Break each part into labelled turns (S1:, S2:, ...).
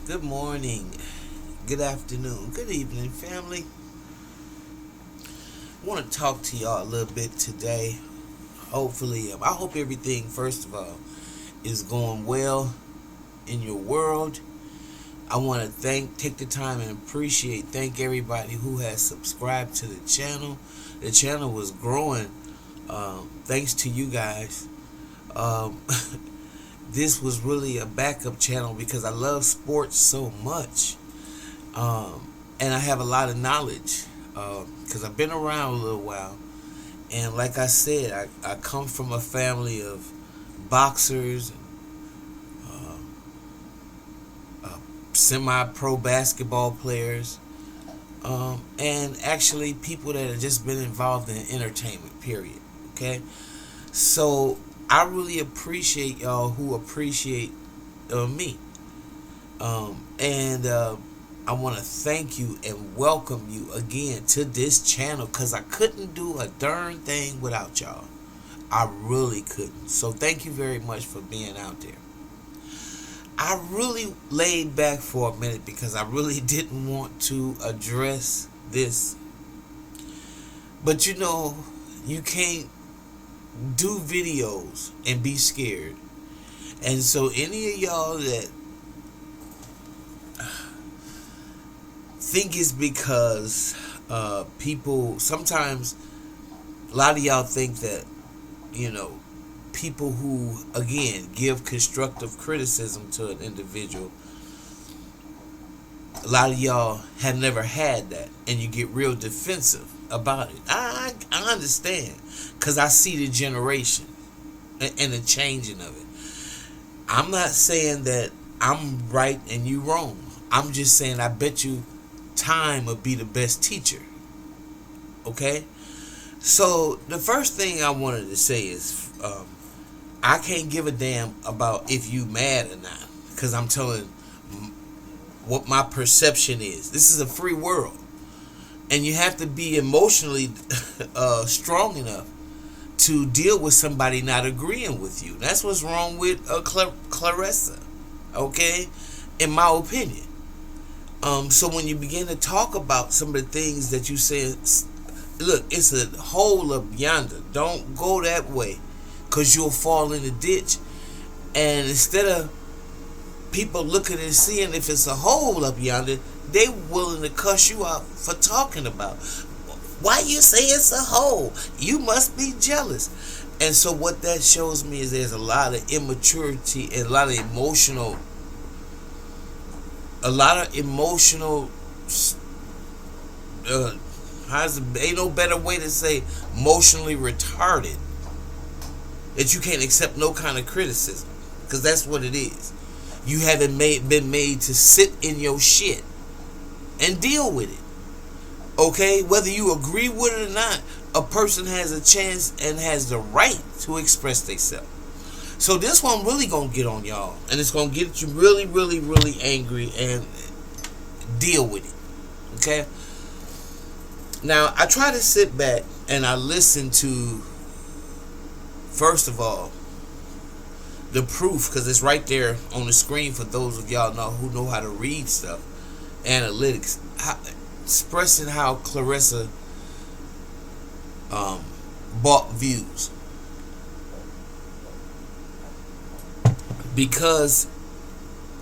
S1: Good morning, good afternoon, good evening, family. I want to talk to y'all a little bit today. Hopefully, I hope everything, first of all, is going well in your world. I want to take the time and thank everybody who has subscribed to the channel. The channel was growing thanks to you guys. Um, this was really a backup channel because I love sports so much. And I have a lot of knowledge because I've been around a little while. And like I said, I come from a family of boxers, uh, semi-pro basketball players, and actually people that have just been involved in entertainment, period. Okay? So I really appreciate y'all who appreciate me. And I want to thank you and welcome you again to this channel because I couldn't do a darn thing without y'all. I really couldn't. So thank you very much for being out there. I really laid back for a minute because I really didn't want to address this. But you can't do videos and be scared. And so any of y'all that think it's because people sometimes, a lot of y'all think that people who again give constructive criticism to an individual, a lot of y'all have never had that and you get real defensive about it. I understand because I see the generation and the changing of it. I'm not saying that I'm right and you wrong. I'm just saying I bet you time will be the best teacher. Okay? So the first thing I wanted to say is I can't give a damn about if you mad or not because I'm telling what my perception is. This is a free world and you have to be emotionally strong enough to deal with somebody not agreeing with you. That's what's wrong with Claressa, okay, in my opinion. So when you begin to talk about some of the things that you said, look, it's a hole up yonder. Don't go that way because you'll fall in the ditch. And instead of people looking and seeing if it's a hole up yonder, they willing to cuss you out for talking about why you say it's a hole. You must be jealous. And so what that shows me is there's a lot of immaturity and a lot of emotional ain't no better way to say emotionally retarded, that you can't accept no kind of criticism because that's what it is. You haven't been made to sit in your shit and deal with it. Okay, whether you agree with it or not, a person has a chance and has the right to express themselves. So this one really gonna get on y'all, and it's gonna get you really, really, really angry and deal with it. Okay. Now I try to sit back and I listen to, first of all, the proof because it's right there on the screen for those of y'all who know how to read stuff, analytics, expressing how Claressa bought views. Because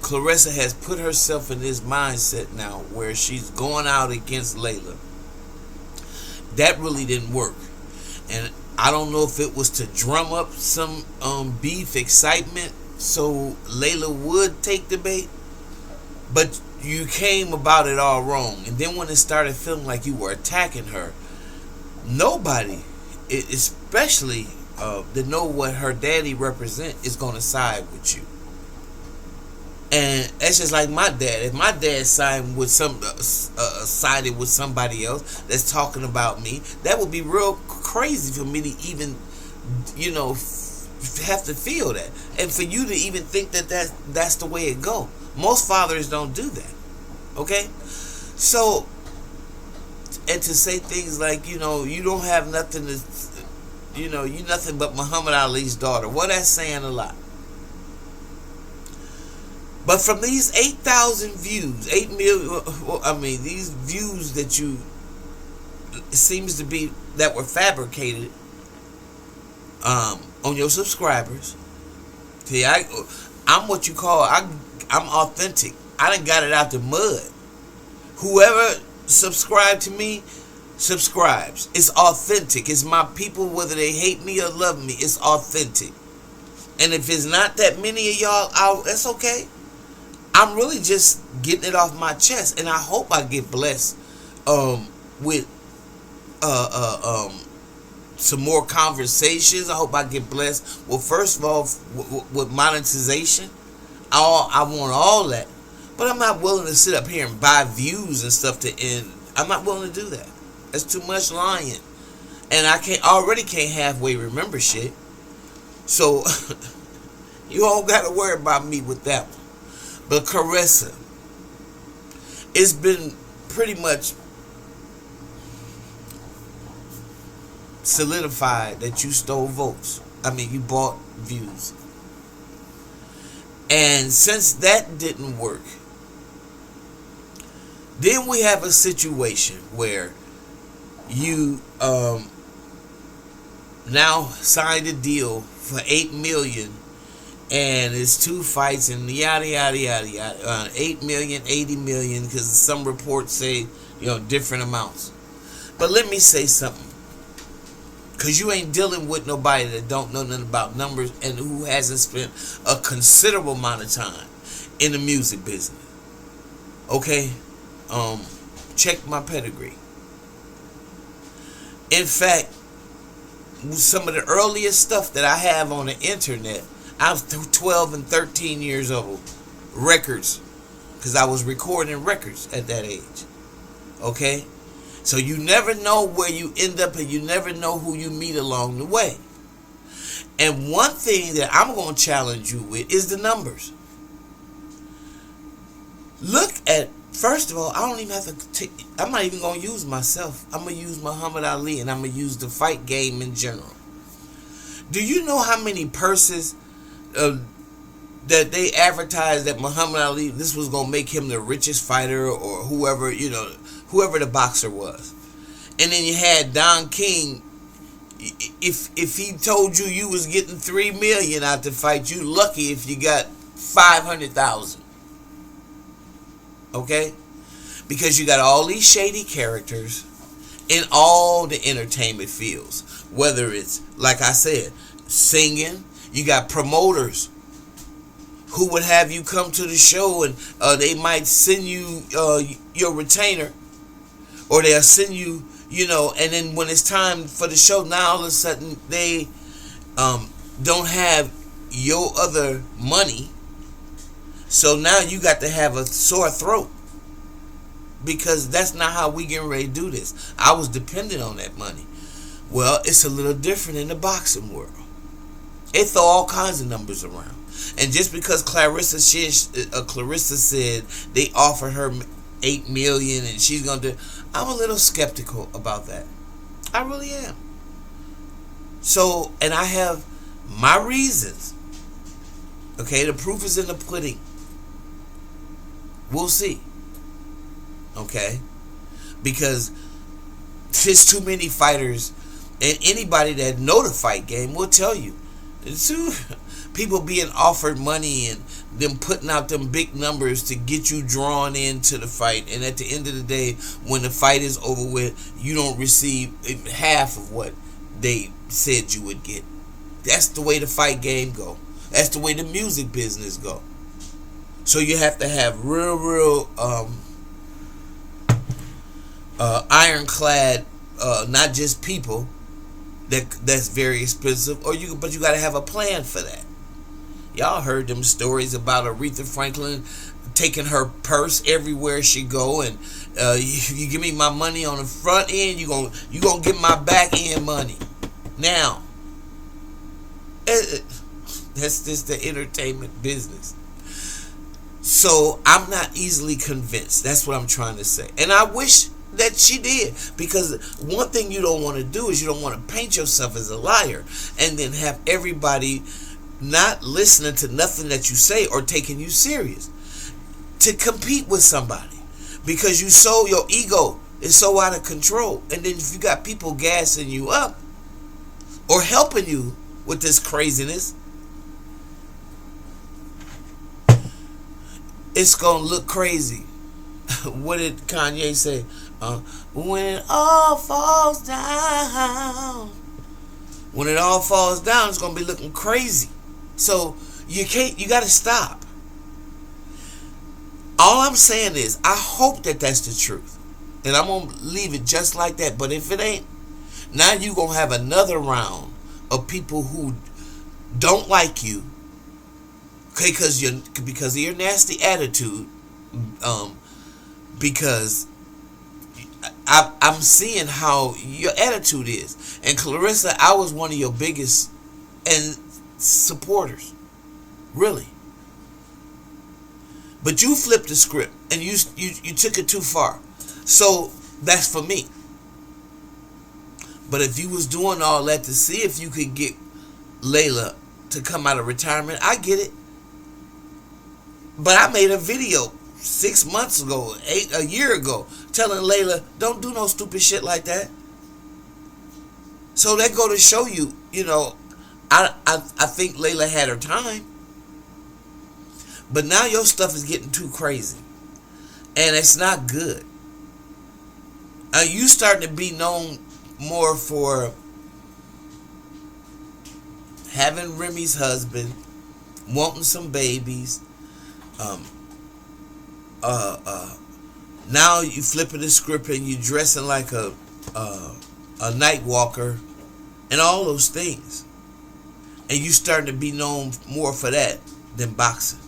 S1: Claressa has put herself in this mindset now where she's going out against Layla. That really didn't work. And I don't know if it was to drum up some beef excitement so Layla would take the bait. But you came about it all wrong. And then when it started feeling like you were attacking her, nobody, especially to know what her daddy represent, is going to side with you. And that's just like my dad. If my dad sided with somebody else that's talking about me, that would be real crazy for me to even, have to feel that, and for you to even think that's the way it go. Most fathers don't do that. Okay, so, and to say things like, you don't have nothing to, you nothing but Muhammad Ali's daughter. Well, that's saying a lot. But from these 8,000 views, 8 million, I mean, these views that you, it seems to be that were fabricated on your subscribers. See, I'm what you call, I'm authentic. I done got it out the mud. Whoever subscribed to me, subscribes. It's authentic. It's my people, whether they hate me or love me. It's authentic. And if it's not that many of y'all, that's okay. I'm really just getting it off my chest, and I hope I get blessed with some more conversations. I hope I get blessed. Well, first of all, with monetization, I want all that, but I'm not willing to sit up here and buy views and stuff to end. I'm not willing to do that. That's too much lying, and I already can't halfway remember shit. So you don't got to worry about me with that one. But Claressa, it's been pretty much solidified that you stole votes. I mean, you bought views. And since that didn't work, then we have a situation where you now signed a deal for $8 million, and it's 2 fights and yada yada yada yada. 8 million, 80 million, because some reports say different amounts. But let me say something, because you ain't dealing with nobody that don't know nothing about numbers and who hasn't spent a considerable amount of time in the music business. Okay, check my pedigree. In fact, some of the earliest stuff that I have on the internet, I was 12 and 13 years old. Records, because I was recording records at that age. Okay? So you never know where you end up, and you never know who you meet along the way. And one thing that I'm going to challenge you with is the numbers. Look at, first of all, I don't even have to I'm not even going to use myself. I'm going to use Muhammad Ali, and I'm going to use the fight game in general. Do you know how many purses that they advertised that Muhammad Ali, this was going to make him the richest fighter, or whoever the boxer was? And then you had Don King. If he told you was getting $3 million out the fight, you lucky if you got 500,000. Okay? Because you got all these shady characters in all the entertainment fields. Whether it's, like I said, singing, you got promoters who would have you come to the show, and they might send you your retainer, or they'll send you, and then when it's time for the show, now all of a sudden they don't have your other money. So now you got to have a sore throat, because that's not how we getting ready to do this. I was dependent on that money. Well, it's a little different in the boxing world. They throw all kinds of numbers around. And just because Claressa said they offered her $8 million and she's going to do, I'm a little skeptical about that. I really am. So, and I have my reasons. Okay, the proof is in the pudding. We'll see. Okay? Because there's too many fighters, and anybody that know the fight game will tell you. People being offered money and them putting out them big numbers to get you drawn into the fight, and at the end of the day, when the fight is over with, you don't receive half of what they said you would get. That's the way the fight game go. That's the way the music business go. So you have to have real ironclad, not just people that's very expensive, but you got to have a plan for that. Y'all heard them stories about Aretha Franklin taking her purse everywhere she go, and you give me my money on the front end, you gonna get my back end money. Now, that's just the entertainment business. So I'm not easily convinced. That's what I'm trying to say. And I wish that she did, because one thing you don't want to do is you don't want to paint yourself as a liar and then have everybody not listening to nothing that you say or taking you serious to compete with somebody because your ego is so out of control. And then if you got people gassing you up or helping you with this craziness, it's gonna look crazy. What did Kanye say? When it all falls down, when it all falls down, it's gonna be looking crazy. So you gotta stop. All I'm saying is, I hope that that's the truth, and I'm gonna leave it just like that. But if it ain't, now you gonna have another round of people who don't like you, okay, because of your nasty attitude, because I'm seeing how your attitude is. And Claressa, I was one of your biggest and supporters, really. But you flipped the script and you took it too far. So that's for me. But if you was doing all that to see if you could get Layla to come out of retirement, I get it. But I made a video 6 months ago, a year ago, telling Layla, don't do no stupid shit like that. So that go to show you, I think Layla had her time. But now your stuff is getting too crazy. And it's not good. You starting to be known more for having Remy's husband, wanting some babies. Now you flipping the script and you dressing like a night walker and all those things. And you starting to be known more for that than boxing.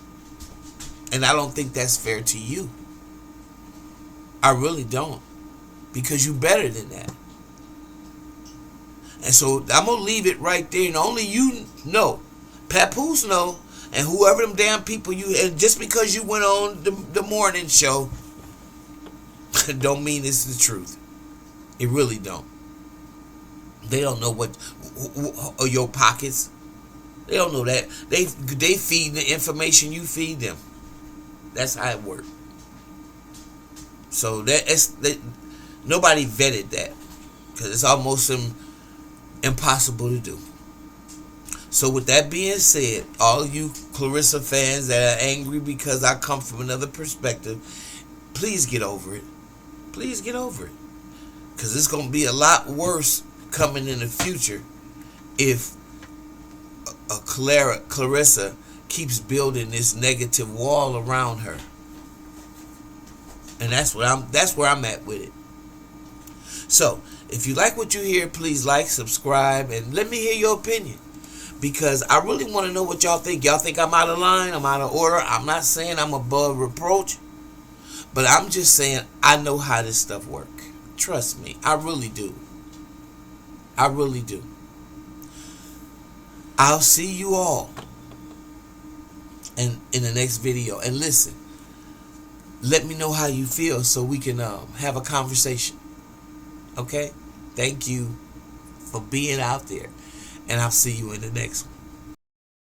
S1: And I don't think that's fair to you. I really don't. Because you better than that. And so I'm going to leave it right there. And only you know. Papoose know. And whoever them damn people and just because you went on the morning show, don't mean it's the truth. It really don't. They don't know what your pockets. They don't know that. They feed the information you feed them. That's how it works. So nobody vetted that because it's almost impossible to do. So with that being said, all you Claressa fans that are angry because I come from another perspective, please get over it. Please get over it. Because it's going to be a lot worse coming in the future if Claressa keeps building this negative wall around her. And that's where I'm at with it. So, if you like what you hear, please like, subscribe, and let me hear your opinion. Because I really want to know what y'all think. Y'all think I'm out of line? I'm out of order? I'm not saying I'm above reproach. But I'm just saying I know how this stuff works. Trust me. I really do. I really do. I'll see you all in the next video. And listen, let me know how you feel so we can have a conversation. Okay? Thank you for being out there. And I'll see you in the next one.